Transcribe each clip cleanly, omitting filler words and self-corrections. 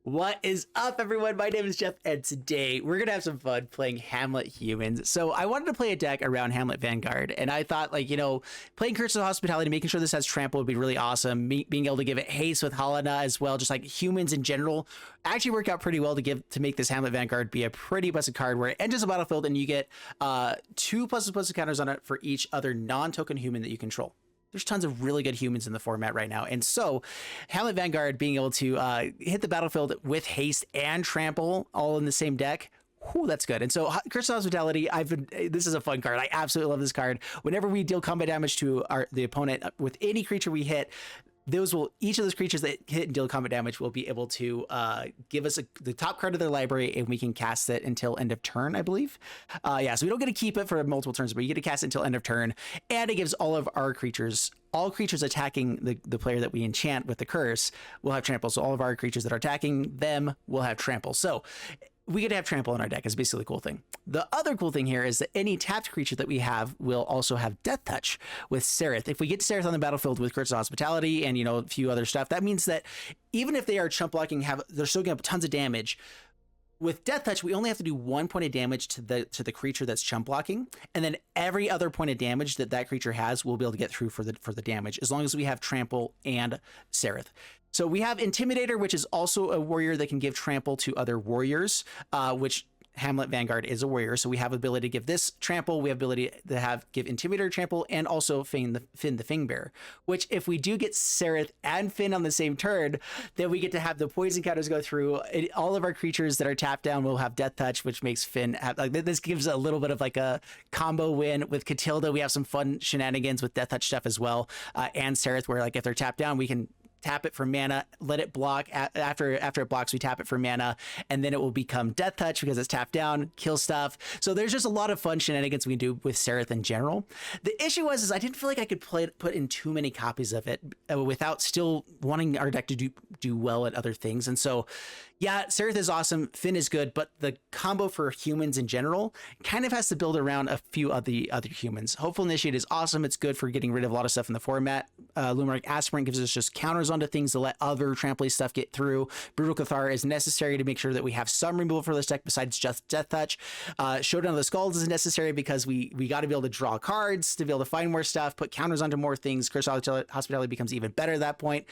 What is up, everyone? My name is Jeff, and today we're gonna have some fun playing Hamlet Humans. So I wanted to play a deck around Hamlet Vanguard, and I thought, like, you know, playing Curse of Hospitality, making sure this has Trample would be really awesome. Being able to give it haste with Halana as well, just like humans in general, actually work out pretty well to make this Hamlet Vanguard be a pretty busted card where it enters the battlefield and you get 2+++ counters on it for each other non-token human that you control. There's tons of really good humans in the format right now. And so Hamlet Vanguard being able to hit the battlefield with haste and trample all in the same deck, whew, that's good. And so Curse of Hospitality, this is a fun card. I absolutely love this card. Whenever we deal combat damage to the opponent with any creature we hit, each of those creatures that hit and deal combat damage will be able to give us the top card of their library, and we can cast it until end of turn, I believe. Yeah, so we don't get to keep it for multiple turns, but you get to cast it until end of turn, and it gives all of our creatures, all creatures attacking the player that we enchant with the curse will have trample. So all of our creatures that are attacking them will have trample. So we get to have trample in our deck is basically a cool thing. The other cool thing here is that any tapped creature that we have will also have Death Touch with Saryth. If we get Saryth on the battlefield with Curse of Hospitality and, you know, a few other stuff, that means that even if they are chump blocking, they're still going to have tons of damage. With Death Touch, we only have to do 1 point of damage to the creature that's chump blocking, and then every other point of damage that creature has, we'll be able to get through for the damage, as long as we have Trample and Saryth. So we have Intimidator, which is also a warrior that can give trample to other warriors, which Hamlet Vanguard is a warrior. So we have ability to give this trample. We have ability to give Intimidator trample, and also Fynn the Fangbearer, which if we do get Saryth and Fynn on the same turn, then we get to have the poison counters go through. All of our creatures that are tapped down will have Death Touch, which makes Fynn have, like, this gives a little bit of like a combo win. With Katilda, we have some fun shenanigans with Death Touch stuff as well. And Saryth, where like if they're tapped down, we can tap it for mana, let it block. After it blocks, we tap it for mana, and then it will become Death Touch because it's tapped down, kill stuff. So there's just a lot of fun shenanigans we can do with Saryth in general. The issue is I didn't feel like I could put in too many copies of it without still wanting our deck to do well at other things. And so, yeah, Saryth is awesome, Fynn is good, but the combo for humans in general kind of has to build around a few of the other humans. Hopeful Initiate is awesome. It's good for getting rid of a lot of stuff in the format. Luminarch Aspirant gives us just counters onto things to let other trample stuff get through. Brutal Cathar is necessary to make sure that we have some removal for this deck besides just Death Touch. Showdown of the Skalds is necessary because we got to be able to draw cards to be able to find more stuff, put counters onto more things. Curse of Hospitality becomes even better at that point.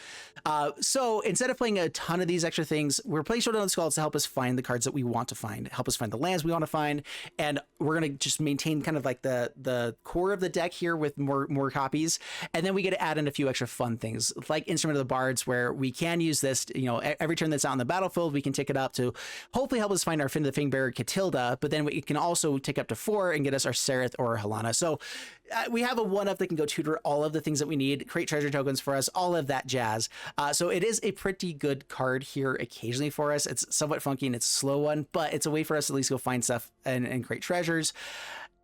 So instead of playing a ton of these extra things, we're playing Showdown of the Skalds to help us find the cards that we want to find, help us find the lands we want to find, and we're going to just maintain kind of like the core of the deck here with more copies, and then we get to add in a few extra fun things like Instrument of the Bards, where we can use this, you know, every turn that's out on the battlefield, we can tick it up to hopefully help us find our Fynn the Fangbearer Katilda, but then we can also tick up to 4 and get us our Saryth or Halana. So we have a 1-up that can go tutor all of the things that we need, create treasure tokens for us, all of that jazz. So it is a pretty good card here occasionally for us. It's somewhat funky and it's a slow one, but it's a way for us to at least go find stuff and create treasures.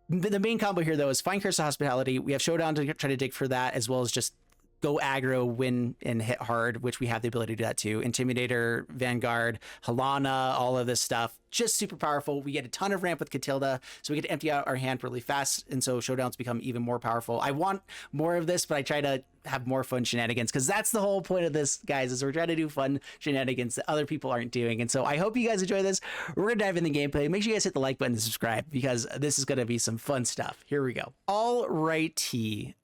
The main combo here, though, is find Curse of Hospitality. We have Showdown to try to dig for that, as well as just go aggro, win, and hit hard, which we have the ability to do that too. Intimidator, Vanguard, Halana, all of this stuff, just super powerful. We get a ton of ramp with Katilda, so we get to empty out our hand really fast, and so Showdowns become even more powerful. I want more of this, but I try to have more fun shenanigans, because that's the whole point of this, guys, is we're trying to do fun shenanigans that other people aren't doing. And so I hope you guys enjoy this. We're gonna dive in the gameplay. Make sure you guys hit the like button and subscribe, because this is gonna be some fun stuff. Here we go. All righty.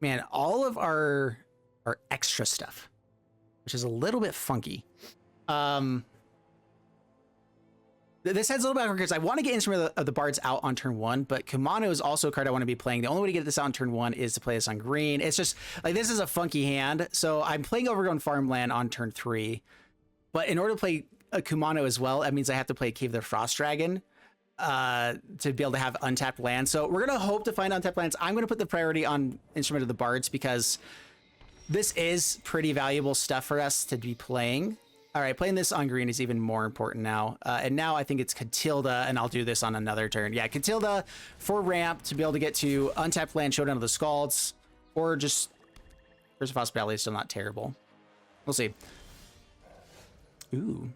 Man, all of our extra stuff, which is a little bit funky. This heads a little bit because I want to get Instrument of the Bards out on turn 1, but Kumano is also a card I want to be playing. The only way to get this out on turn 1 is to play this on green. It's just like, this is a funky hand. So I'm playing Overgrown Farmland on turn 3, but in order to play a Kumano as well, that means I have to play Cave of the Frost Dragon to be able to have untapped lands. So we're gonna hope to find untapped lands. I'm gonna put the priority on Instrument of the Bards because this is pretty valuable stuff for us to be playing. All right, playing this on green is even more important now. And now I think it's Katilda, and I'll do this on another turn. Yeah, Katilda for ramp to be able to get to untapped land, Showdown of the Skalds, or just Curse of Hospitality is still not terrible. We'll see. Ooh.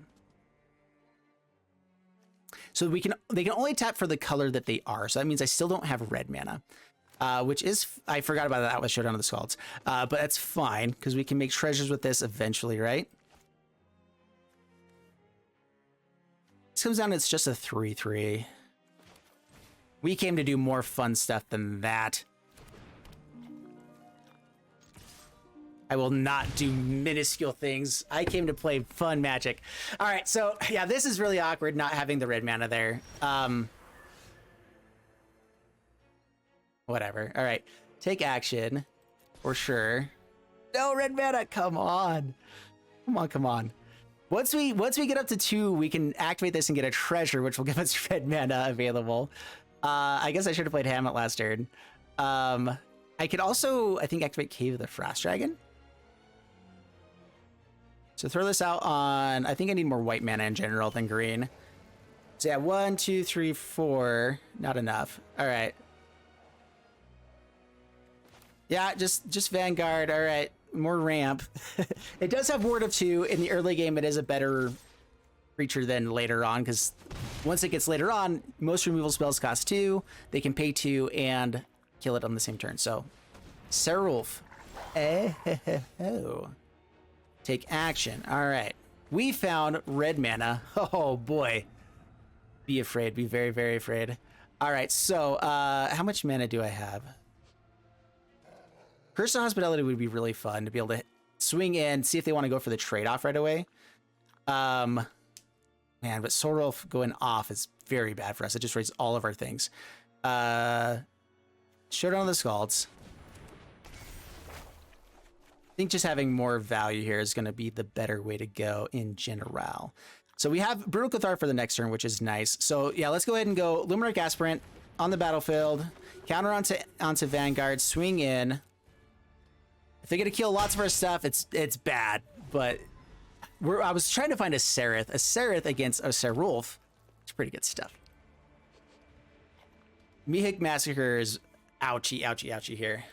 So they can only tap for the color that they are. So that means I still don't have red mana, which is, I forgot about that with Showdown of the Skalds. But that's fine because we can make treasures with this eventually, right? This comes down, it's just a 3/3. We came to do more fun stuff than that. I will not do minuscule things. I came to play fun Magic. All right, so yeah, this is really awkward not having the red mana there. Whatever. All right, take action for sure. No red mana, come on. Come on. Once we get up to 2, we can activate this and get a treasure, which will give us red mana available. I guess I should have played Hamlet last turn. I could also, I think, activate Cave of the Frost Dragon. So throw this out on, I think I need more white mana in general than green. So yeah, 1, 2, 3, 4, not enough. All right. Yeah, just Vanguard. All right, more ramp. It does have Ward of 2. In the early game, it is a better creature than later on, because once it gets later on, most removal spells cost 2. They can pay 2 and kill it on the same turn. So, Saryth. Oh. Take action. All right. We found red mana. Oh boy. Be afraid. Be very, very afraid. All right. So, how much mana do I have? Curse of Hospitality would be really fun to be able to swing in, see if they want to go for the trade-off right away. Man, but Saryth going off is very bad for us. It just raises all of our things. Showdown of the Skalds. I think just having more value here is going to be the better way to go in general. So we have Brutal Cathar for the next turn, which is nice. So yeah, let's go ahead and go Luminarch Aspirant on the battlefield. Counter onto Vanguard, swing in. If they're going to kill lots of our stuff, it's bad. But I was trying to find a Saryth against a Saryth. It's pretty good stuff. Mihik Massacre is ouchie, ouchie, ouchie here.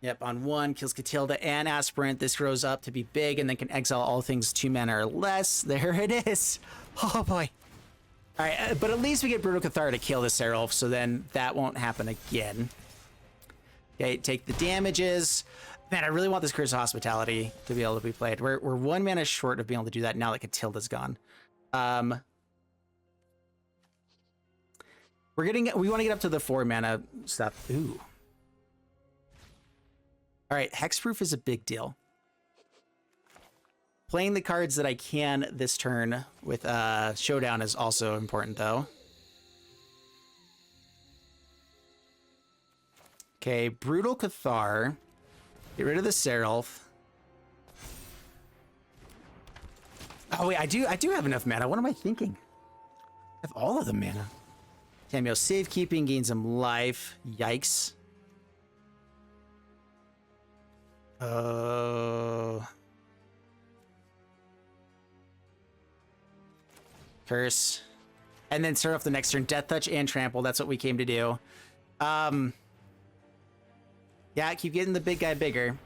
Yep, on 1, kills Katilda and Aspirant. This grows up to be big and then can exile all things 2 mana or less. There it is. Oh boy. All right, but at least we get Brutal Cathar to kill the Saryth, so then that won't happen again. Okay, take the damages. Man, I really want this Curse of Hospitality to be able to be played. We're 1 mana short of being able to do that now that Katilda's gone. We want to get up to the 4 mana stuff. Ooh. All right, Hexproof is a big deal. Playing the cards that I can this turn with Showdown is also important, though. Okay, Brutal Cathar. Get rid of the Saryth. Oh wait, I do have enough mana. What am I thinking? I have all of the mana. Tamio safekeeping gains him life. Yikes. Curse. And then start off the next turn. DEATHTOUCH and Trample. That's what we came to do. Yeah, keep getting the big guy bigger.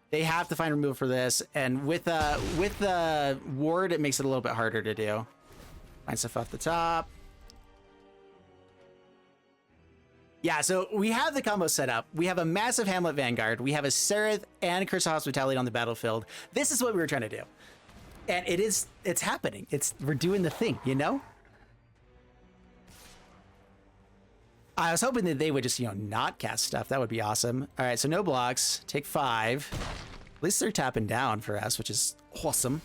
They have to find removal for this. And with the ward, it makes it a little bit harder to do. Find stuff off the top. Yeah, so we have the combo set up. We have a massive Hamlet Vanguard. We have a Saryth and Curse of Hospitality on the battlefield. This is what we were trying to do. And it's happening. We're doing the thing, you know? I was hoping that they would just, not cast stuff. That would be awesome. All right, so no blocks. Take 5. At least they're tapping down for us, which is awesome.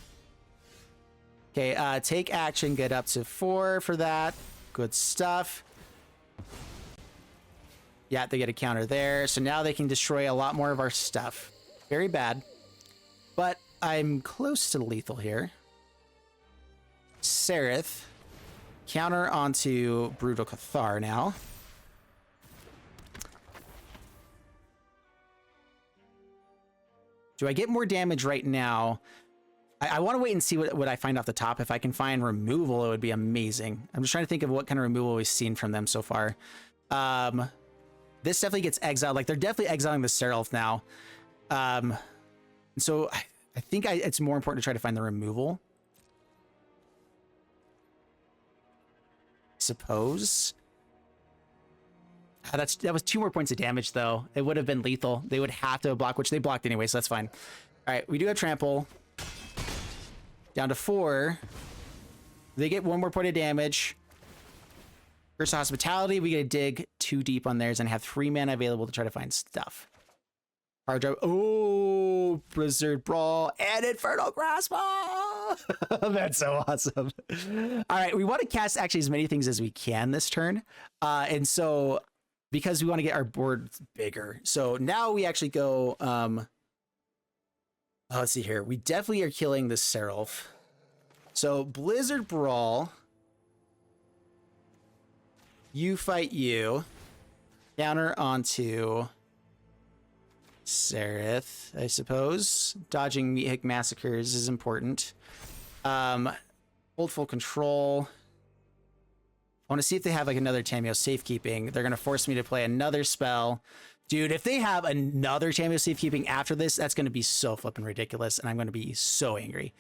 Okay, take action. Get up to 4 for that. Good stuff. Yeah, they get a counter there. So now they can destroy a lot more of our stuff. Very bad. But I'm close to lethal here. Saryth. Counter onto Brutal Cathar now. Do I get more damage right now? I want to wait and see what I find off the top. If I can find removal, it would be amazing. I'm just trying to think of what kind of removal we've seen from them so far. This definitely gets exiled. Like, they're definitely exiling the Saryth now. So I think it's more important to try to find the removal. I suppose. That was 2 more points of damage, though. It would have been lethal. They would have to block, which they blocked anyway, so that's fine. All right, we do have Trample. Down to 4. They get 1 more point of damage. Curse of Hospitality, we get to dig 2 deep on theirs and have 3 mana available to try to find stuff. Hard drive. Oh, Blizzard Brawl and Infernal Grasp. That's so awesome. All right, we want to cast actually as many things as we can this turn. And so because we want to get our board bigger. So now we actually go, let's see here. We definitely are killing the Saryth. So Blizzard Brawl. You fight you. Counter onto Saryth, I suppose. Dodging Meat Massacres is important. Hold full control. I want to see if they have like another Tameo Safekeeping. They're going to force me to play another spell. Dude, if they have another Tameo Safekeeping after this, that's going to be so flippin' ridiculous, and I'm going to be so angry.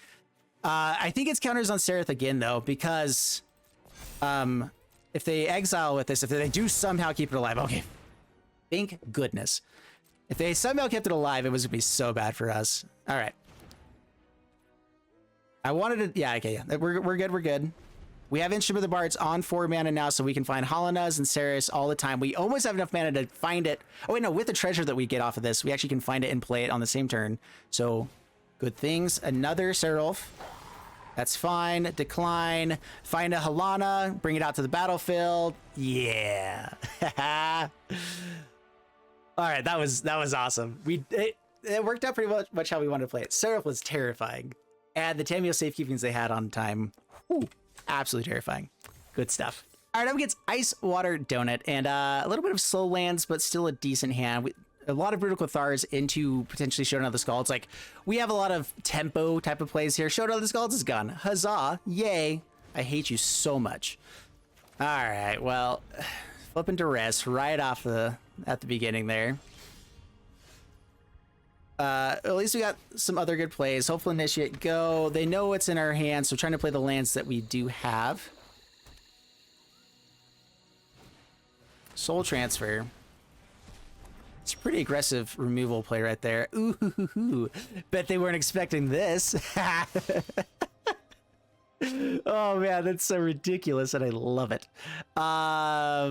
I think it's counters on Saryth again, though, because if they exile with this, if they do somehow keep it alive, okay, thank goodness. If they somehow kept it alive, it was going to be so bad for us. All right. I wanted to, yeah, okay, yeah, we're good, we're good. We have Instrument of the Bards on 4 mana now, so we can find Halanas and Saryth all the time. We almost have enough mana to find it. Oh, wait, no, with the treasure that we get off of this, we actually can find it and play it on the same turn. So, good things. Another Saryth. That's fine. Decline. Find a Halana. Bring it out to the battlefield. Yeah. All right, that was awesome. It worked out pretty much how we wanted to play it. Saryth was terrifying. And the Tameo Safekeepings they had on time. Whew. Absolutely terrifying. Good stuff. All right, up against Ice Water Donut and a little bit of slow lands, but still a decent hand. A lot of Brutal Cathars into potentially Showdown of the Skalds. Like, we have a lot of tempo type of plays here. Showdown of the Skalds is gone. Huzzah. Yay. I hate you so much. All right, well, flipping to rest right off at the beginning there. At least we got some other good plays. Hopeful Initiate go. They know what's in our hands, so trying to play the lands that we do have. Soul Transfer. It's a pretty aggressive removal play right there. Ooh, bet they weren't expecting this. Oh man, that's so ridiculous and I love it.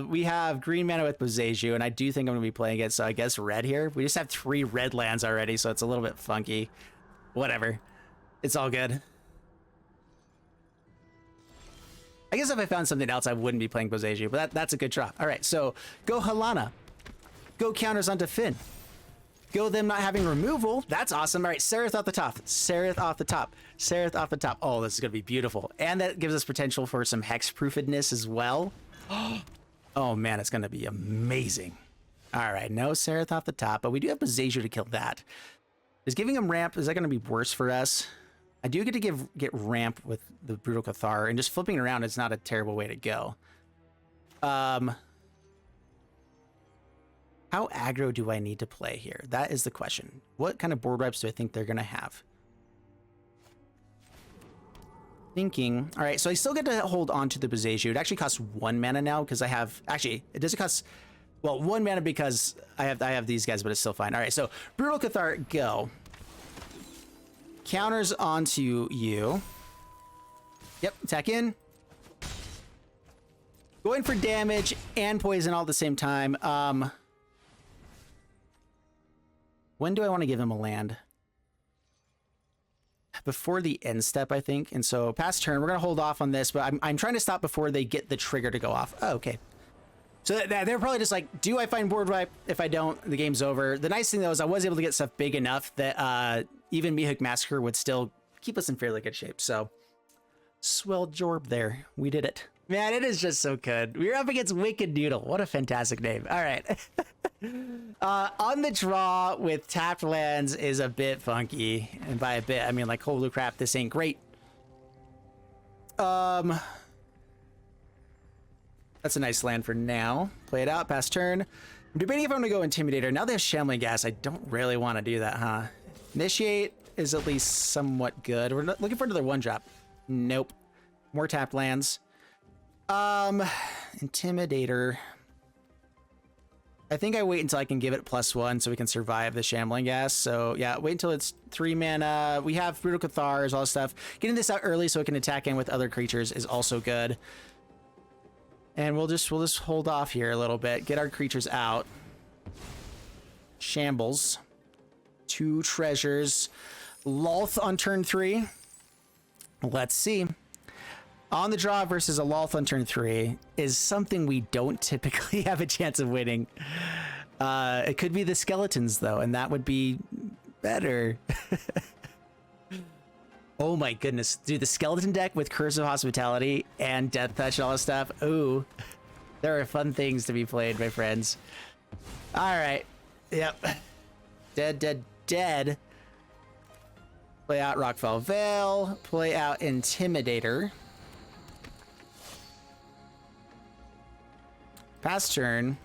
We have green mana with Boseiju, and I do think I'm gonna be playing it, so I guess red here. We just have 3 red lands already, so it's a little bit funky. Whatever. It's all good. I guess if I found something else, I wouldn't be playing Boseiju, but that's a good drop. All right, so go Halana. Go counters onto Fynn. Go them not having removal. That's awesome. All right, Saryth off the top. Saryth off the top. Saryth off the top. Oh, this is going to be beautiful. And that gives us potential for some hexproofedness as well. Oh, man, it's going to be amazing. All right, no Saryth off the top, but we do have Boseiju to kill that. Is giving him ramp, is that going to be worse for us? I do get to get ramp with the Brutal Cathar, and just flipping it around is not a terrible way to go. How aggro do I need to play here? That is the question. What kind of board wipes do I think they're going to have? Thinking. All right, so I still get to hold on to the Boseiju. It actually costs 1 mana now because I have... Actually, it doesn't cost... Well, 1 mana because I have these guys, but it's still fine. All right, so Brutal Cathar, go. Counters onto you. Yep, attack in. Going for damage and poison all at the same time. When do I want to give him a land? Before the end step, I think. And so past turn, we're going to hold off on this, but I'm trying to stop before they get the trigger to go off. Oh, okay. So they're probably just like, do I find board wipe? If I don't, the game's over. The nice thing, though, is I was able to get stuff big enough that even Meathook Massacre would still keep us in fairly good shape. So, swell jorb there. We did it. Man, it is just so good. We're up against Wicked Noodle. What a fantastic name. All right. On the draw with tapped lands is a bit funky. And by a bit, I mean like, holy crap, this ain't great. That's a nice land for now. Play it out, pass turn. I'm debating if I'm gonna go Intimidator. Now they have Shambling Gas. I don't really want to do that, huh? Initiate is at least somewhat good. We're looking for another 1-drop. Nope. More tapped lands. Intimidator. I think I wait until I can give it +1 so we can survive the Shambling Gas. So yeah, wait until it's 3 mana. We have Brutal Cathar, all this stuff. Getting this out early so it can attack in with other creatures is also good. And we'll just hold off here a little bit. Get our creatures out. Shambles. 2 treasures. Lolth on turn 3. Let's see. On the draw versus a Lolth on turn 3 is something we don't typically have a chance of winning. It could be the skeletons, though, and that would be better. Oh my goodness. Dude, the skeleton deck with Curse of Hospitality and Death Touch and all this stuff. Ooh. There are fun things to be played, my friends. Alright. Yep. Dead, dead, dead. Play out Rockfall Vale. Play out Intimidator. Pass turn.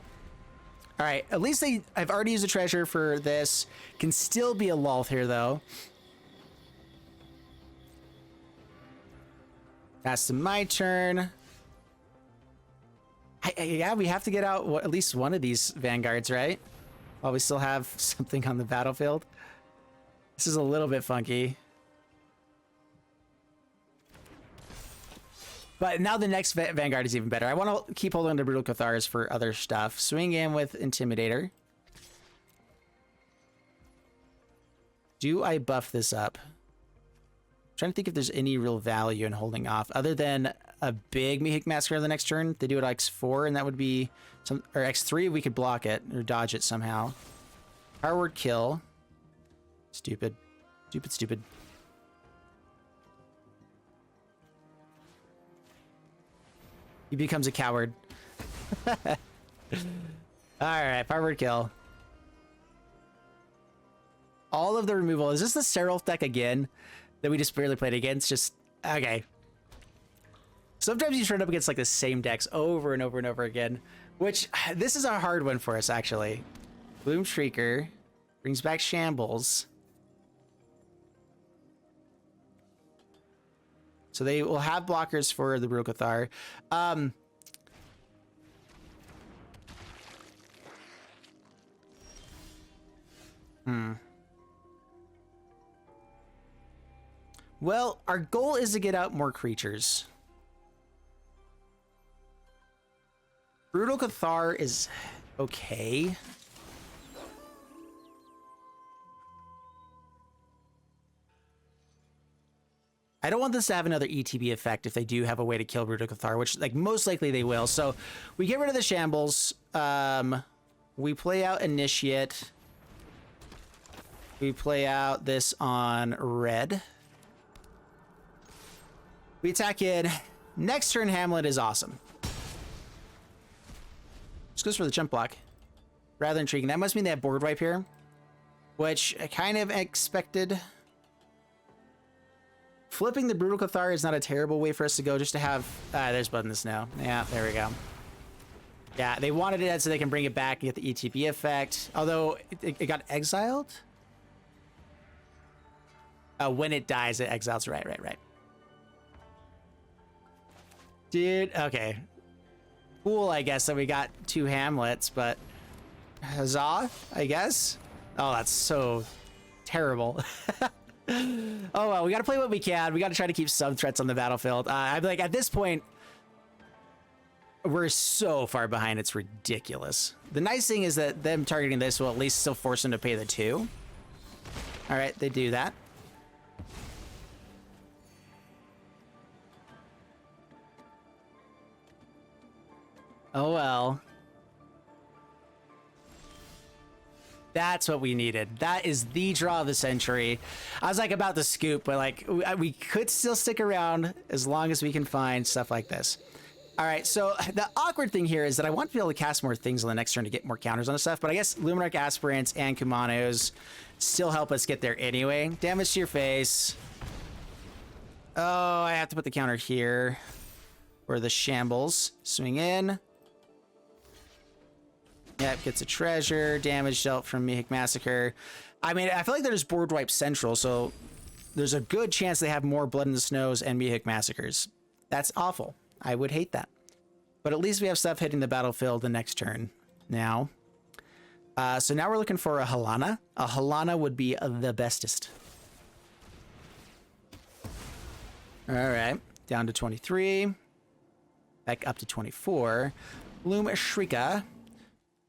All right, at least I've already used a treasure for this. Can still be a Lolth here, though. Pass to my turn. Yeah, we have to get out at least one of these Vanguards, right? While we still have something on the battlefield. This is a little bit funky. But now the next Vanguard is even better. I want to keep holding the Brutal Cathars for other stuff. Swing in with Intimidator. Do I buff this up? I'm trying to think if there's any real value in holding off other than a big Mihik Massacre the next turn. They do it X4 and that would be some, or X3 we could block it or dodge it somehow. Power Word Kill. Stupid. Stupid, stupid. He becomes a coward. Alright, Power Word Kill. All of the removal. Is this the Saryth deck again that we just barely played against? Just, okay. Sometimes you turn up against like the same decks over and over and over again, which this is a hard one for us, actually. Bloom Shrieker brings back Shambles. So they will have blockers for the Brutal Cathar. Well, our goal is to get out more creatures. Brutal Cathar is okay. I don't want this to have another ETB effect if they do have a way to kill Brutal Cathar, which like most likely they will. So we get rid of the Shambles. We play out Initiate. We play out this on red. We attack in. Next turn, Hamlet is awesome. Just goes for the jump block. Rather intriguing. That must mean they have board wipe here, which I kind of expected. Flipping the Brutal Cathar is not a terrible way for us to go, just to have... there's Blood in the Snow. Yeah, there we go. Yeah, they wanted it so they can bring it back and get the ETB effect. Although, it got exiled? When it dies, it exiles. Right. Dude, okay. Cool, I guess, that we got 2 Hamlets, but... Huzzah, I guess? Oh, that's so terrible. Oh, well, we gotta play what we can. We gotta try to keep some threats on the battlefield. I'm like, at this point, we're so far behind, it's ridiculous. The nice thing is that them targeting this will at least still force them to pay the 2. All right, they do that. Oh, well. That's what we needed. That is the draw of the century. I was like about to scoop, but like we could still stick around as long as we can find stuff like this. All right, so the awkward thing here is that I want to be able to cast more things on the next turn to get more counters on the stuff, but I guess Luminarch Aspirants and Kumanos still help us get there anyway. Damage to your face. Oh, I have to put the counter here. Or the Shambles. Swing in. Yep, gets a treasure. Damage dealt from Mihik Massacre. I mean, I feel like there's board wipe central, so there's a good chance they have more Blood in the Snows and Mihik Massacres. That's awful. I would hate that. But at least we have stuff hitting the battlefield the next turn now. So now we're looking for a Halana. A Halana would be the bestest. All right, down to 23. Back up to 24. Bloom Shrika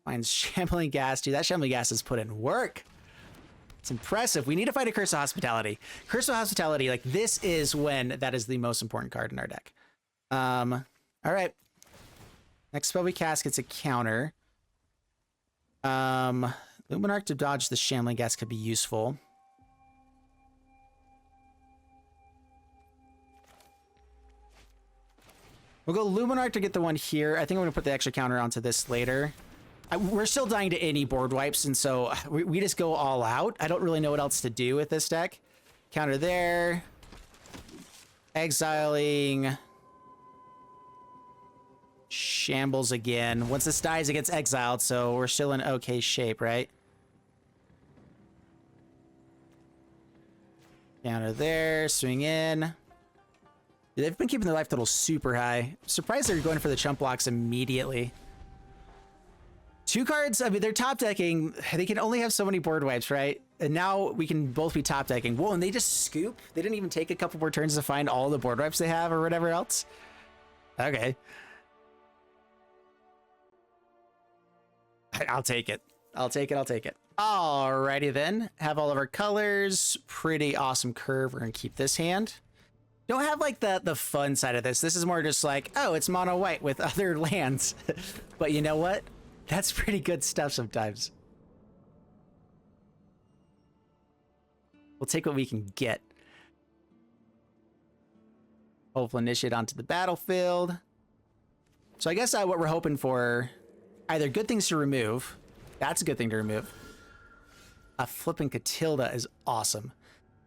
finds Shambling Gas. Dude, that Shambling Gas has put in work. It's impressive. We need to fight a Curse of Hospitality. Curse of Hospitality, like this is when that is the most important card in our deck. All right. Next spell we cast gets a counter. Luminarch to dodge the Shambling Gas could be useful. We'll go Luminarch to get the one here. I think I'm going to put the extra counter onto this later. We're still dying to any board wipes, and so we just go all out. I don't really know what else to do with this deck. Counter there. Exiling. Shambles again. Once this dies, it gets exiled, so we're still in okay shape, right? Counter there. Swing in. They've been keeping their life total super high. I'm surprised they're going for the chump blocks immediately. 2 cards, I mean, they're top decking. They can only have so many board wipes, right? And now we can both be top decking. Whoa, and they just scoop? They didn't even take a couple more turns to find all the board wipes they have or whatever else? Okay. I'll take it. I'll take it. I'll take it. Alrighty then. Have all of our colors. Pretty awesome curve. We're going to keep this hand. Don't have like the fun side of this. This is more just like, oh, it's mono white with other lands. But you know what? That's pretty good stuff sometimes. We'll take what we can get. Hopeful Initiate onto the battlefield. So I guess what we're hoping for, either good things to remove. That's a good thing to remove. A flipping Katilda is awesome.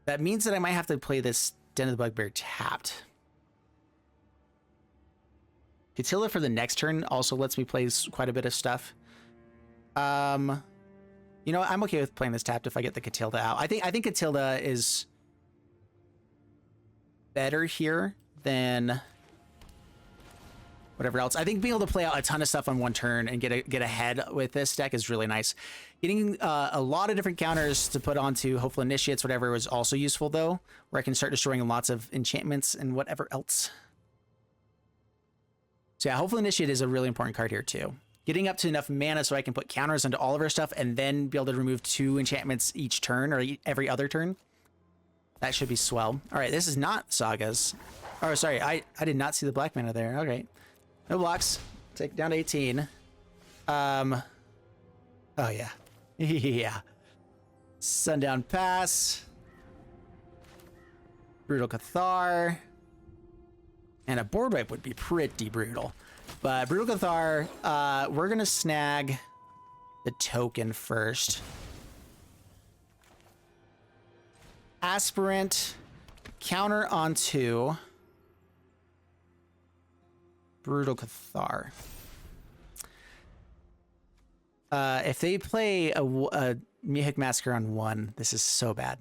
That means that I might have to play this Den of the Bugbear tapped. Katilda for the next turn also lets me play quite a bit of stuff. You know what? I'm okay with playing this tapped if I get the Katilda out. I think Katilda is better here than whatever else. I think being able to play out a ton of stuff on one turn and get ahead with this deck is really nice. Getting a lot of different counters to put onto Hopeful Initiates, whatever, was also useful though, where I can start destroying lots of enchantments and whatever else. So yeah, Hopeful Initiate is a really important card here too. Getting up to enough mana so I can put counters onto all of our stuff and then be able to remove 2 enchantments each turn or every other turn. That should be swell. All right, this is not Sagas. Oh, sorry, I did not see the black mana there. Okay. No blocks. Take it down to 18. Oh yeah. Yeah. Sundown Pass. Brutal Cathar. And a board wipe would be pretty brutal. But Brutal Cathar, we're gonna snag the token first. Aspirant. Counter onto Brutal Cathar. If they play a Mihik Massacre on 1, this is so bad.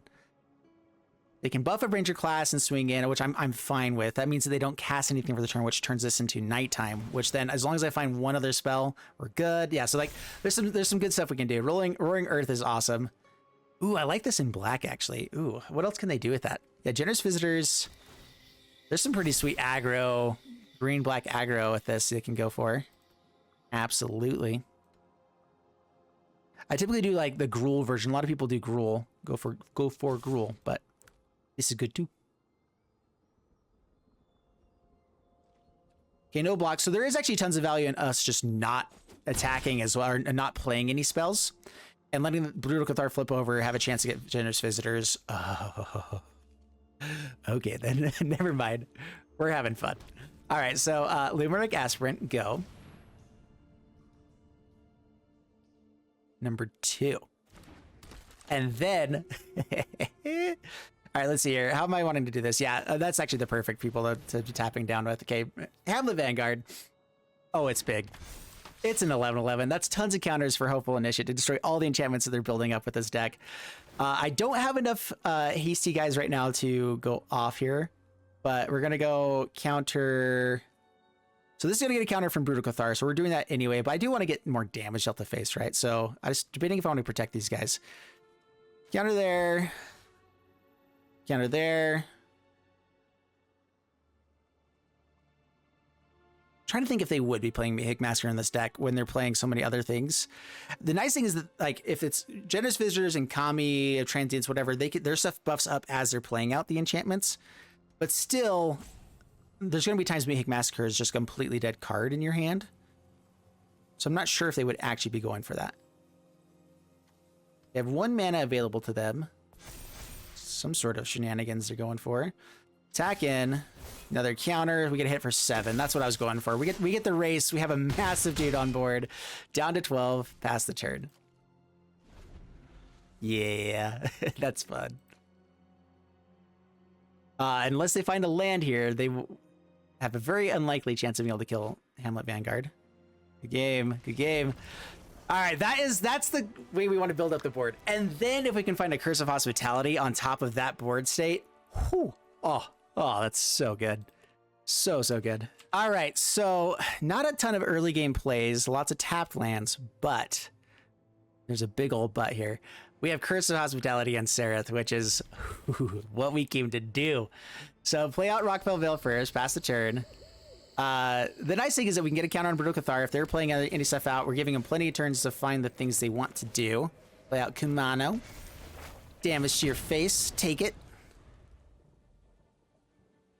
They can buff a Ranger class and swing in, which I'm fine with. That means that they don't cast anything for the turn, which turns this into nighttime, which then, as long as I find one other spell, we're good. Yeah, so like, there's some good stuff we can do. Roaring Earth is awesome. Ooh, I like this in black, actually. Ooh, what else can they do with that? Yeah, Generous Visitors. There's some pretty sweet aggro, green-black aggro with this they can go for. Absolutely. I typically do like the Gruul version. A lot of people do Gruul. Go for Gruul, but this is good too. Okay, no blocks. So there is actually tons of value in us just not attacking as well, or not playing any spells, and letting the Brutal Cathar flip over, have a chance to get Generous Visitors. Oh. Okay, then never mind. We're having fun. All right, so Luminarch Aspirant, go. Number 2. And then... All right, let's see here. How am I wanting to do this? Yeah, that's actually the perfect people to be tapping down with. Okay, Hamlet Vanguard. Oh, it's big. It's an 11/11. That's tons of counters for Hopeful Initiate to destroy all the enchantments that they're building up with this deck. I don't have enough hasty guys right now to go off here, but we're going to go counter So this is gonna get a counter from Brutal Cathar, so we're doing that anyway, but I do want to get more damage dealt to face, right? So I was debating if I want to protect these guys. Counter there. Counter there. Trying to think if they would be playing Mythic Massacre in this deck when they're playing so many other things. The nice thing is that, like, if it's Generous Visitors and Kami, Transients, whatever, their stuff buffs up as they're playing out the enchantments. But still, there's going to be times Mythic Massacre is just a completely dead card in your hand. So I'm not sure if they would actually be going for that. They have 1 mana available to them. Some sort of shenanigans they're going for. Attack in. Another counter. We get a hit for 7. That's what I was going for. We get the race. We have a massive dude on board. Down to 12. Pass the turn. Yeah, that's fun. Unless they find a land here, they have a very unlikely chance of being able to kill Hamlet Vanguard. Good game. Good game. All right, that's the way we want to build up the board. And then if we can find a Curse of Hospitality on top of that board state, whew, oh, that's so good. So good. All right, so not a ton of early game plays, lots of tapped lands, but there's a big old but here. We have Curse of Hospitality on Saryth, which is what we came to do. So play out Rockfall Vale first, pass the turn. The nice thing is that we can get a counter on Brutal Cathar. If they're playing any stuff out, we're giving them plenty of turns to find the things they want to do. Play out Kumano. Damage to your face. Take it.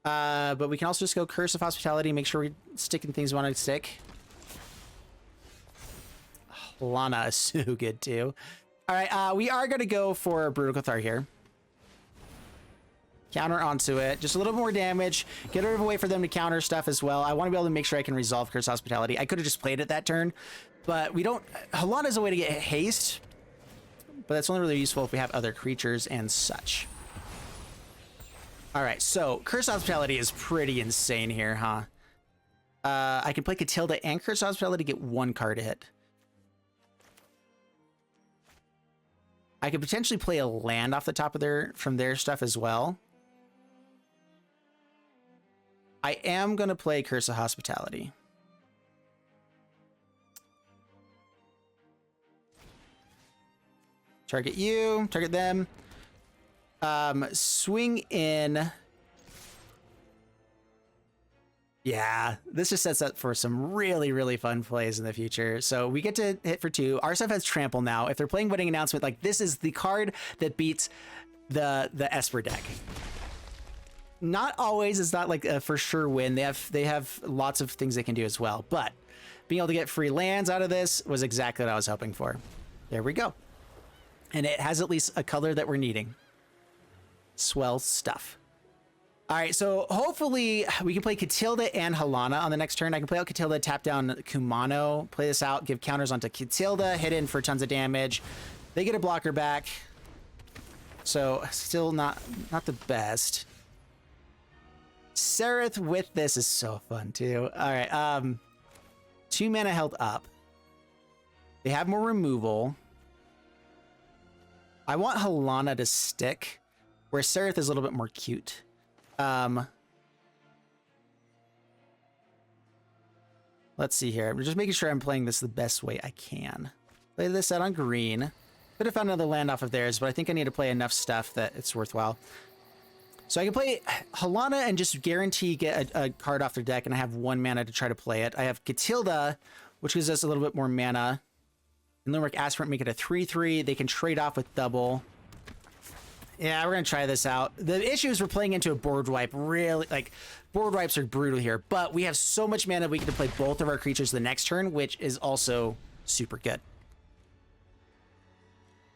But we can also just go Curse of Hospitality. Make sure we're sticking things we want to stick. Halana is so good too. All right, we are going to go for Brutal Cathar here. Counter onto it. Just a little more damage. Get rid of a way for them to counter stuff as well. I want to be able to make sure I can resolve Curse Hospitality. I could have just played it that turn, but we don't... Halana is a way to get haste, but that's only really useful if we have other creatures and such. All right, so Curse Hospitality is pretty insane here, huh? I can play Katilda and Curse Hospitality to get 1 card to hit. I could potentially play a land off the top of from their stuff as well. I am going to play Curse of Hospitality. Target you, target them. Swing in. Yeah, this just sets up for some really fun plays in the future. So we get to hit for 2. Our stuff has Trample now. If they're playing Wedding Announcement, like, this is the card that beats the Esper deck. Not always. It's not like a for sure win. They have lots of things they can do as well. But being able to get free lands out of this was exactly what I was hoping for. There we go. And it has at least a color that we're needing. Swell stuff. All right, so hopefully we can play Katilda and Halana on the next turn. I can play out Katilda, tap down Kumano, play this out, give counters onto Katilda, hit in for tons of damage. They get a blocker back. So still not the best. Saryth with this is so fun too. All right, 2 mana held up. They have more removal. I want Halana to stick, where Saryth is a little bit more cute. Let's see here. I'm just making sure I'm playing this the best way I can. Play this out on green. Could have found another land off of theirs, but I think I need to play enough stuff that it's worthwhile. So I can play Halana and just guarantee get a card off their deck, and I have 1 mana to try to play it. I have Katilda, which gives us a little bit more mana. And Luminarch Aspirant make it a 3/3. They can trade off with double. Yeah, we're going to try this out. The issue is we're playing into a board wipe. Really, like, board wipes are brutal here. But we have so much mana we get to play both of our creatures the next turn, which is also super good.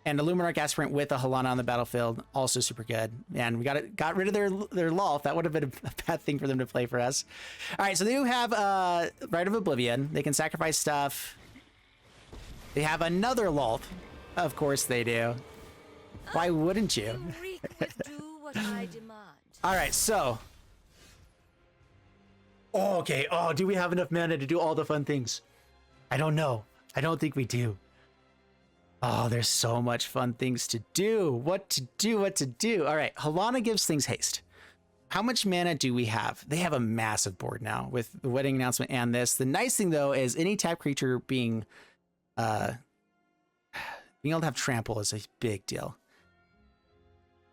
And the Luminarch Aspirant with a Halana on the battlefield, also super good. And we got rid of their Lolth. That would have been a bad thing for them to play for us. All right, so they do have Rite of Oblivion. They can sacrifice stuff. They have another Lolth. Of course they do. Why wouldn't you? All right, so. Oh, okay. Oh, do we have enough mana to do all the fun things? I don't know. I don't think we do. Oh, there's so much fun things to do. What to do. All right, Halana gives things haste. How much mana do we have? They have a massive board now with the wedding announcement and this. The nice thing though is any tap creature being able to have trample is a big deal.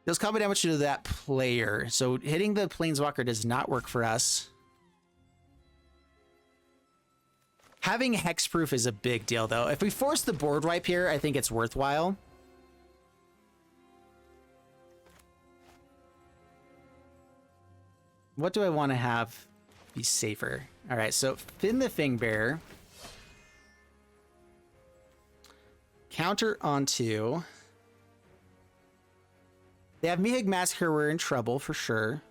Deals combat damage to that player. So hitting the planeswalker does not work for us. Having hexproof is a big deal though. If we force the board wipe here, I think it's worthwhile. What do I want to have be safer? All right, so Fynn the Fangbearer. Counter onto. They have Mihig Massacre, we're in trouble for sure.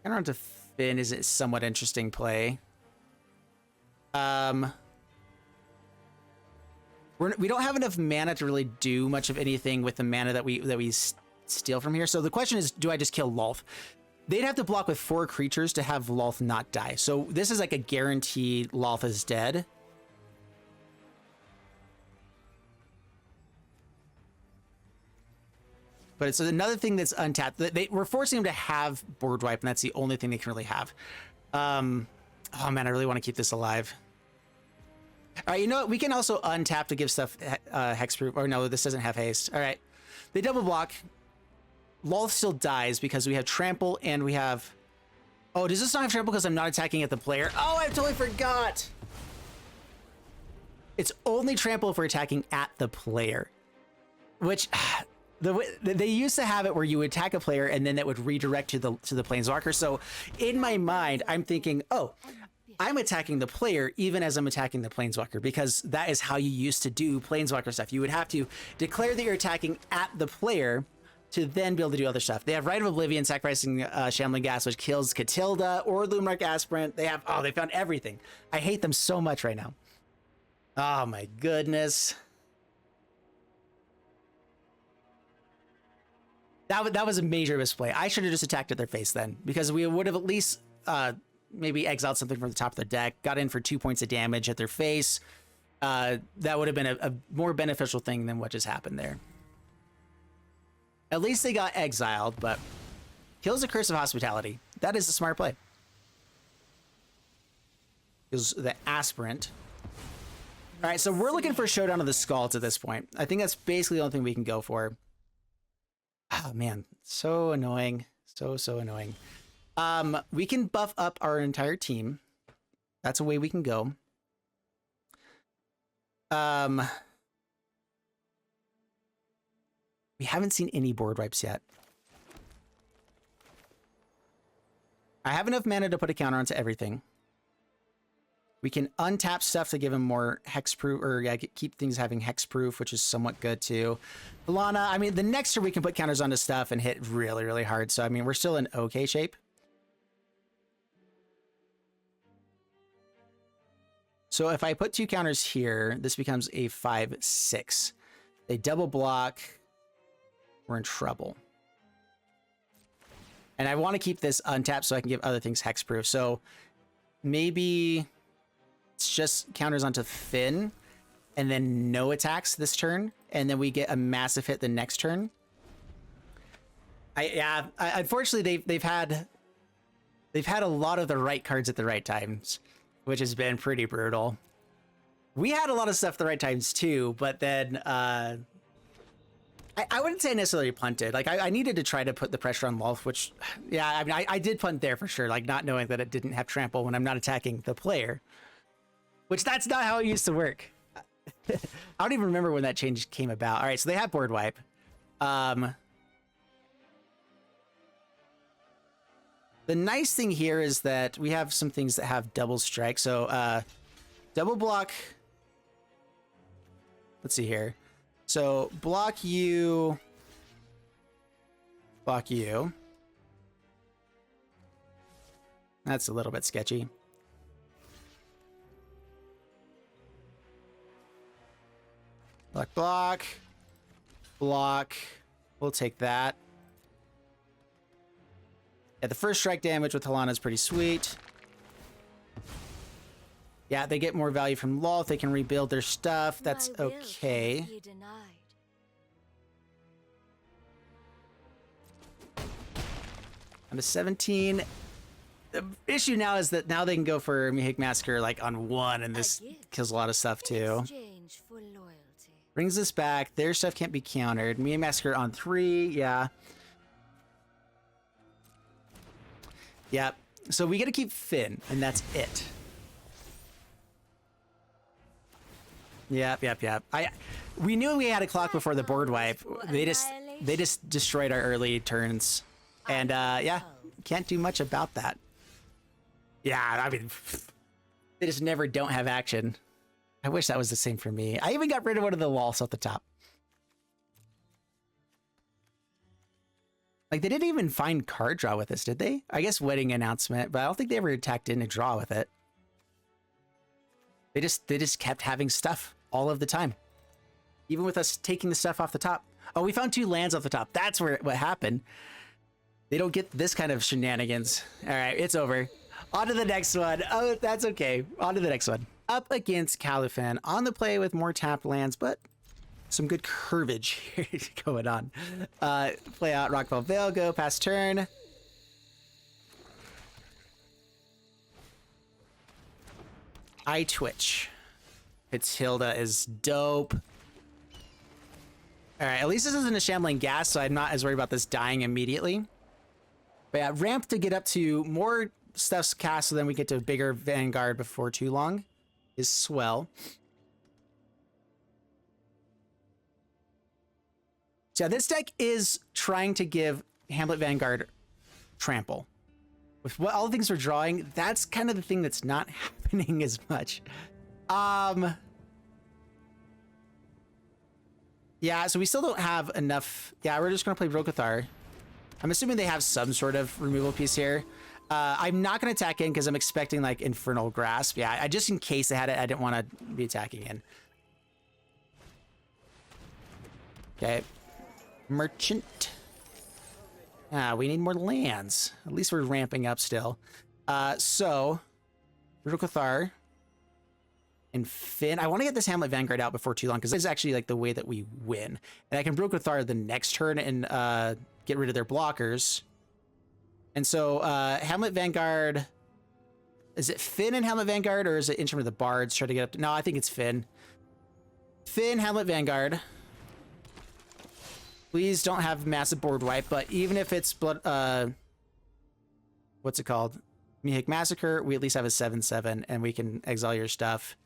Counter onto Fynn is a somewhat interesting play. We don't have enough mana to really do much of anything with the mana that we steal from here. So the question is, do I just kill Lolth? They'd have to block with 4 creatures to have Lolth not die. So this is like a guaranteed Lolth is dead. But it's another thing that's untapped. We're forcing them to have board wipe, and that's the only thing they can really have. Oh man, I really want to keep this alive. All right, you know what? We can also untap to give stuff hexproof. Or no, this doesn't have haste. All right, they double block. Lolth still dies because we have trample and we have... Oh, does this not have trample because I'm not attacking at the player? Oh, I totally forgot. It's only trample if we're attacking at the player, which they used to have it where you would attack a player and then that would redirect to the planeswalker. So in my mind, I'm thinking, oh, I'm attacking the player even as I'm attacking the planeswalker, because that is how you used to do planeswalker stuff. You would have to declare that you're attacking at the player to then be able to do other stuff. They have Rite of Oblivion, sacrificing Shambling Gas, which kills Katilda, or Luminarch Aspirant. They have, oh, they found everything. I hate them so much right now. Oh my goodness. That was a major misplay. I should have just attacked at their face then, because we would have at least maybe exiled something from the top of their deck, got in for 2 points of damage at their face. That would have been a more beneficial thing than what just happened there. At least they got exiled, but kills a Curse of Hospitality. That is a smart play. Kills the Aspirant. All right, so we're looking for Showdown of the Skalds at this point. I think that's basically the only thing we can go for. Oh man, so annoying. So annoying. We can buff up our entire team. That's a way we can go. We haven't seen any board wipes yet. I have enough mana to put a counter onto everything. We can untap stuff to give him more hexproof, or yeah, keep things having hexproof, which is somewhat good too. Halana, I mean, the next turn we can put counters onto stuff and hit really, really hard. So, I mean, we're still in okay shape. So if I put 2 counters here, this becomes a 5/6. They double block. We're in trouble. And I want to keep this untapped so I can give other things hexproof. So maybe it's just counters onto Fynn and then no attacks this turn, and then we get a massive hit the next turn. Unfortunately they've had a lot of the right cards at the right times, which has been pretty brutal. We had a lot of stuff at the right times too, but then I wouldn't say I necessarily punted. Like I needed to try to put the pressure on Lolth, which, yeah, I mean, I did punt there for sure. Like not knowing that it didn't have trample when I'm not attacking the player, which that's not how it used to work. I don't even remember when that change came about. All right, so they have board wipe. The nice thing here is that we have some things that have double strike. So double block. Let's see here. So block you. Block you. That's a little bit sketchy. Block, block. Block. We'll take that. Yeah, the first strike damage with Halana is pretty sweet. Yeah, they get more value from Lolth. They can rebuild their stuff. That's okay. On a 17. The issue now is that now they can go for Mihik Massacre like on 1, and this kills a lot of stuff too. Brings this back. Their stuff can't be countered. Mihik Massacre on 3, yeah. Yep. So we get to keep Fynn, and that's it. Yep. We knew we had a clock before the board wipe. They just destroyed our early turns, and yeah, can't do much about that. Yeah, I mean, they just never don't have action. I wish that was the same for me. I even got rid of one of the walls at the top. Like, they didn't even find card draw with this, did they? I guess wedding announcement, but I don't think they ever attacked in a draw with it. They just kept having stuff all of the time. Even with us taking the stuff off the top. Oh, we found 2 lands off the top. That's what happened. They don't get this kind of shenanigans. All right, it's over. On to the next one. Oh, that's okay. On to the next one. Up against Califan. On the play with more tapped lands, but some good curvage here going on. Play out Rockfall Vale, go past turn. I Twitch. Katilda is dope. All right, at least this isn't a shambling gas, so I'm not as worried about this dying immediately. But yeah, ramp to get up to more stuff's cast, so then we get to a bigger Vanguard before too long is swell. So yeah, this deck is trying to give Hamlet Vanguard trample. With what all the things we're drawing, that's kind of the thing that's not happening as much. Yeah, so we still don't have enough. Yeah, we're just gonna play Brutal Cathar. I'm assuming they have some sort of removal piece here. I'm not gonna attack in because I'm expecting like Infernal Grasp. Yeah, I just in case they had it, I didn't want to be attacking in. Okay. Merchant. We need more lands. At least we're ramping up still. So Brutal Cathar and Fynn. I want to get this Hamlet Vanguard out before too long because this is actually like the way that we win. And I can Brutal Cathar the next turn and get rid of their blockers. And so Hamlet Vanguard. Is it Fynn and Hamlet Vanguard, or is it Instrument of the Bards? Try to get up to, no, I think it's Fynn. Fynn, Hamlet Vanguard. Please don't have massive board wipe, but even if it's blood, what's it called? Mihik Massacre, we at least have a 7/7, and we can exile your stuff.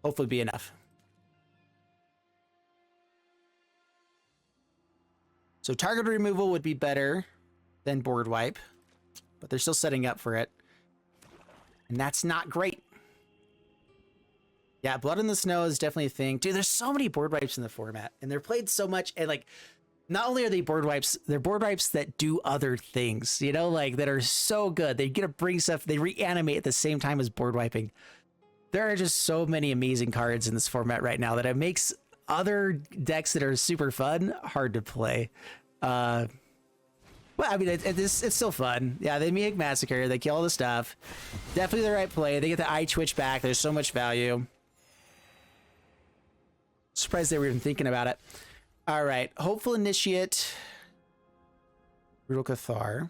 Hopefully be enough. So target removal would be better than board wipe, but they're still setting up for it. And that's not great. Yeah, Blood in the Snow is definitely a thing. Dude, there's so many board wipes in the format, and they're played so much, and like, not only are they board wipes, they're board wipes that do other things, you know, like that are so good. They get to bring stuff, they reanimate at the same time as board wiping. There are just so many amazing cards in this format right now that it makes other decks that are super fun hard to play. Well, I mean, it's still fun. Yeah, they make Massacre, they kill all the stuff. Definitely the right play. They get the eye twitch back. There's so much value. Surprised they were even thinking about it. All right, Hopeful Initiate, Brutal Cathar.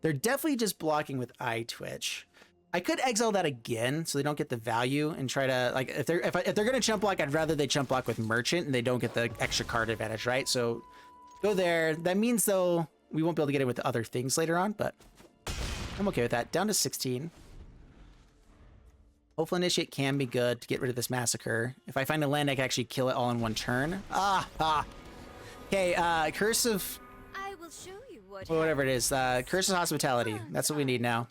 They're definitely just blocking with eye twitch. I could exile that again so they don't get the value and try to, like, if they're gonna chump block, I'd rather they chump block with Merchant and they don't get the extra card advantage, right? So go there. That means though we won't be able to get it with other things later on, but I'm okay with that. Down to 16. Hopeful Initiate can be good to get rid of this Massacre. If I find a land, I can actually kill it all in one turn. Okay, Curse of... I will show you what whatever it is. Curse of Hospitality. That's what we need now.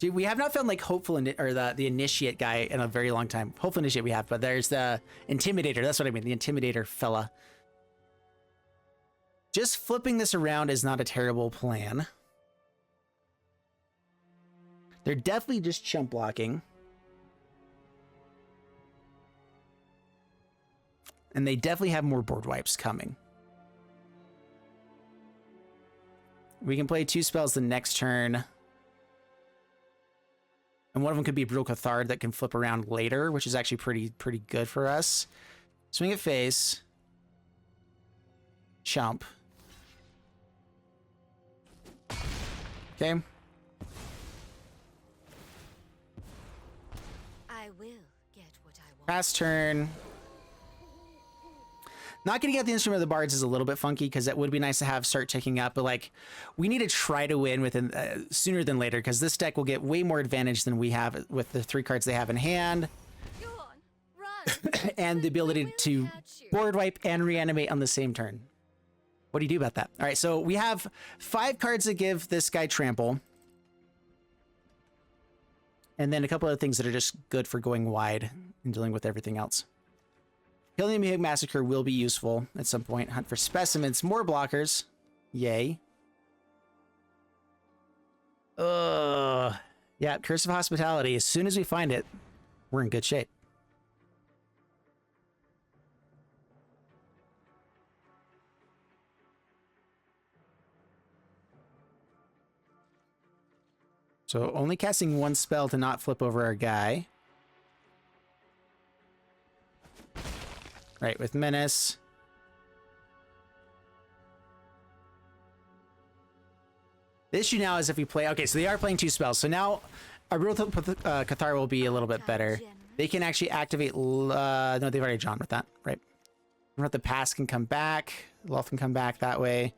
Dude, we have not found like Hopeful or the Initiate guy in a very long time. Hopeful Initiate we have, but there's the Intimidator. That's what I mean, the Intimidator fella. Just flipping this around is not a terrible plan. They're definitely just chump blocking. And they definitely have more board wipes coming. We can play 2 spells the next turn. And one of them could be Brutal Cathar that can flip around later, which is actually pretty good for us. Swing at face. Chump. Okay. I will get what I want. Pass turn. Not getting out the instrument of the bards is a little bit funky because it would be nice to have start ticking up, but like we need to try to win within sooner than later because this deck will get way more advantage than we have with the 3 cards they have in hand. Go on, run. And the ability will to catch you. board wipe and reanimate on the same turn. What do you do about that? All right, so we have 5 cards that give this guy trample. And then a couple of things that are just good for going wide and dealing with everything else. Killing the Mehig Massacre will be useful at some point. Hunt for specimens. More blockers. Yay. Ugh. Yeah, Curse of Hospitality. As soon as we find it, we're in good shape. So only casting 1 spell to not flip over our guy. Right, with Menace. The issue now is if we play... Okay, so they are playing 2 spells. So now our Brutal Cathar will be a little bit better. They can actually activate... no, they've already drawn with that. Right. The Pass can come back. Loth can come back that way.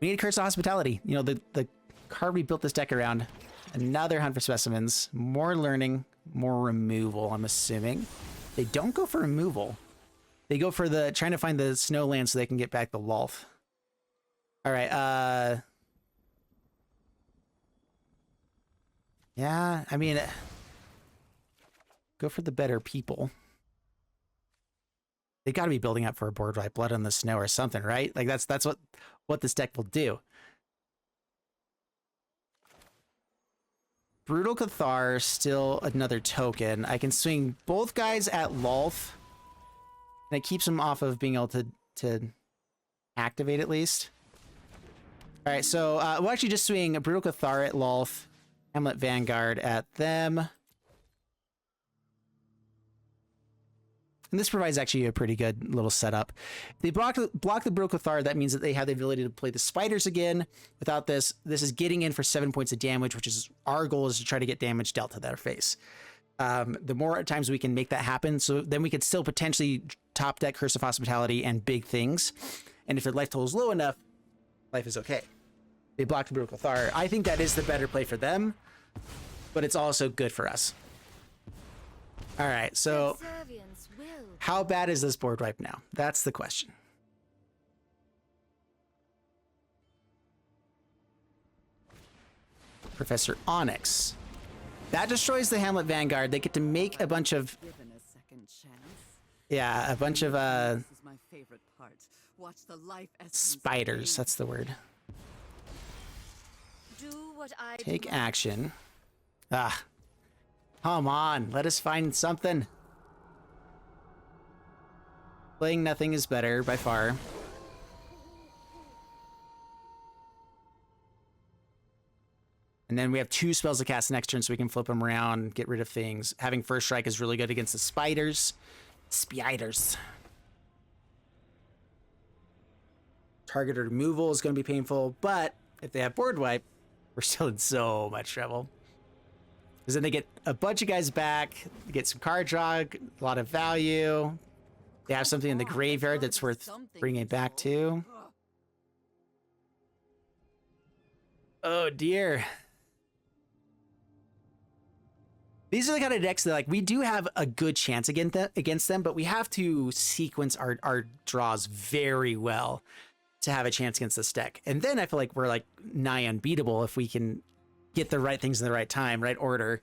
We need a Curse of Hospitality. You know, the card we built this deck around. Another Hunt for Specimens. More learning. More removal, I'm assuming. They don't go for removal. They go for the trying to find the snowland so they can get back the Loth. All right. Yeah, I mean, go for the better people. They got to be building up for a board wipe, Blood on the Snow or something, right? Like that's what this deck will do. Brutal Cathar, still another token. I can swing both guys at Loth. And it keeps them off of being able to activate at least. All right, so we'll actually just swing a Brutal Cathar at Loth, Hamlet Vanguard at them. And this provides actually a pretty good little setup. If they block the Brutal Cathar, that means that they have the ability to play the spiders again. Without this, this is getting in for 7 points of damage, which is our goal is to try to get damage dealt to their face. The more times we can make that happen, so then we could still potentially top deck Curse of Hospitality and big things. And if their life total is low enough, life is okay. They blocked the Brutal Cathar. I think that is the better play for them, but it's also good for us. All right, so how bad is this board wipe now? That's the question. Professor Onyx. That destroys the Hamlet Vanguard. They get to make a bunch of... Yeah, a bunch of spiders. That's the word. Take action. Ah. Come on, let us find something. Playing nothing is better by far. And then we have 2 spells to cast next turn so we can flip them around, get rid of things. Having First Strike is really good against the spiders. Spiders. Targeted removal is going to be painful, but if they have board wipe, we're still in so much trouble. Because then they get a bunch of guys back, get some card draw, a lot of value. They have something in the graveyard that's worth bringing it back to. Oh dear. These are the kind of decks that, like, we do have a good chance against them, but we have to sequence our draws very well to have a chance against this deck. And then I feel like we're, like, nigh unbeatable if we can get the right things in the right time, right order.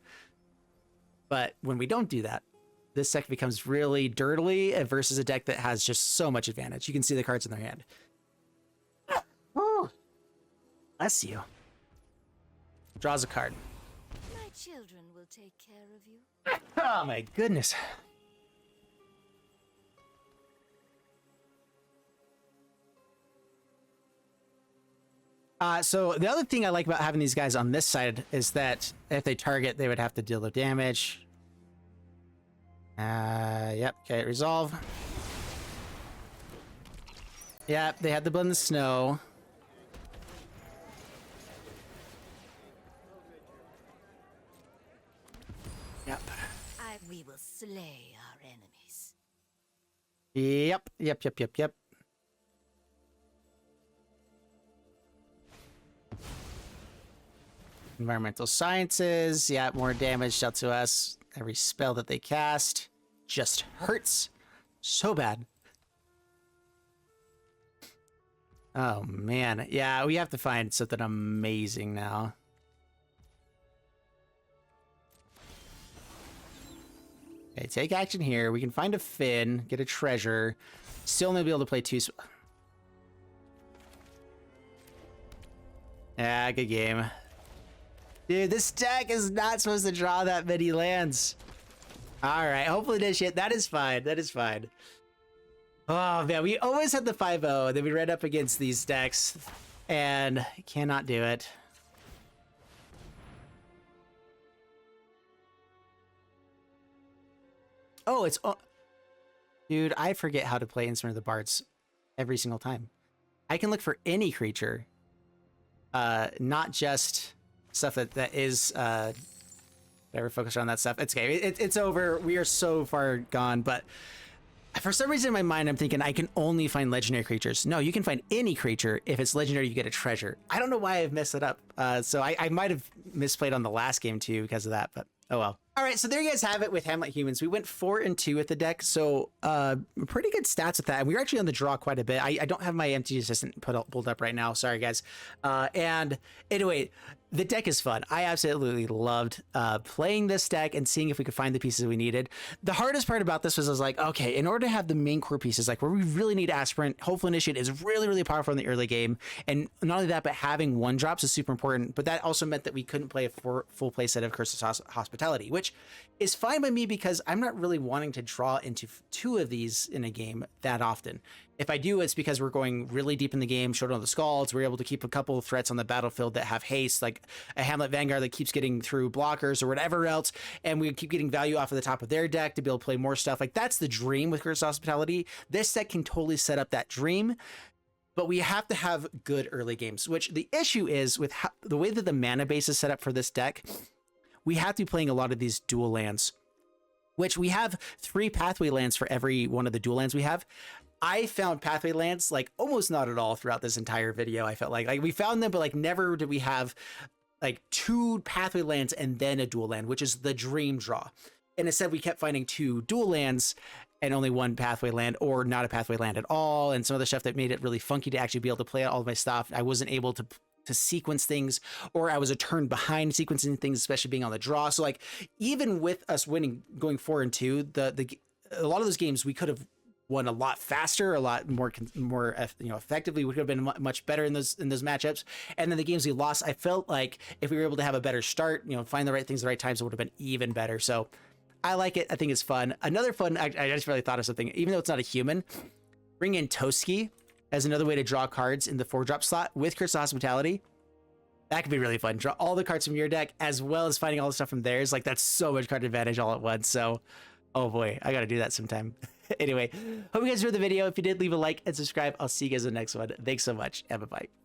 But when we don't do that, this deck becomes really dirtily versus a deck that has just so much advantage. You can see the cards in their hand. Oh, bless you. Draws a card. My children will take care of you. Oh my goodness. So the other thing I like about having these guys on this side is that if they target, they would have to deal the damage. Yep. Okay, resolve. Yeah, they had the blood in the snow. Yep. We will slay our enemies. Yep. Environmental sciences. Yeah, more damage dealt to us. Every spell that they cast just hurts so bad. Oh, man. Yeah, we have to find something amazing now. Okay, take action here. We can find a Fynn, get a treasure. Still only be able to play 2. Yeah, good game. Dude, this deck is not supposed to draw that many lands. All right, hopefully this shit. That is fine. That is fine. Oh, man, we always had the 5-0. Then we ran up against these decks and cannot do it. Oh, it's... Oh. Dude, I forget how to play Instrument of the Bards every single time. I can look for any creature. Not just stuff that is... Never focus on that stuff. It's okay. It's over. We are so far gone, but... For some reason in my mind, I'm thinking I can only find legendary creatures. No, you can find any creature. If it's legendary, you get a treasure. I don't know why I've messed it up. So I might have misplayed on the last game too because of that, but oh well. All right, so there you guys have it with Hamlet Humans. We went 4-2 with the deck, so pretty good stats with that. And we were actually on the draw quite a bit. I don't have my MTG assistant pulled up right now. Sorry, guys. And anyway, the deck is fun. I absolutely loved playing this deck and seeing if we could find the pieces we needed. The hardest part about this was I was like, okay, in order to have the main core pieces, like where we really need Aspirant, Hopeful Initiate is really, really powerful in the early game. And not only that, but having 1-drops is super important. But that also meant that we couldn't play a full play set of Curse of Hospitality, which is fine by me because I'm not really wanting to draw into 2 of these in a game that often. If I do, it's because we're going really deep in the game, Showdown the Skalds. We're able to keep a couple of threats on the battlefield that have haste, like a Hamlet Vanguard that keeps getting through blockers or whatever else, and we keep getting value off of the top of their deck to be able to play more stuff. Like, that's the dream with Curse of Hospitality. This deck can totally set up that dream, but we have to have good early games, which the issue is with the way that the mana base is set up for this deck. We have to be playing a lot of these dual lands, which we have 3 pathway lands for every one of the dual lands we have. I found pathway lands like almost not at all throughout this entire video. I felt like we found them, but like never did we have like 2 pathway lands and then a dual land, which is the dream draw. And instead we kept finding 2 dual lands and only 1 pathway land, or not a pathway land at all. And some of the stuff that made it really funky to actually be able to play out all of my stuff. I wasn't able to sequence things, or I was a turn behind sequencing things, especially being on the draw. So like even with us winning, going 4-2, a lot of those games we could have won a lot faster, a lot more effectively. We could have been much better in those matchups. And then the games we lost, I felt like if we were able to have a better start, find the right things at the right times, it would have been even better. So I like it. I think it's fun. Another fun, I just really thought of something, even though it's not a human, bring in Toski as another way to draw cards in the 4-drop slot with Curse of Hospitality. That could be really fun. Draw all the cards from your deck as well as finding all the stuff from theirs. Like, that's so much card advantage all at once. So, oh boy, I got to do that sometime. Anyway, hope you guys enjoyed the video. If you did, leave a like and subscribe. I'll see you guys in the next one. Thanks so much, and bye-bye.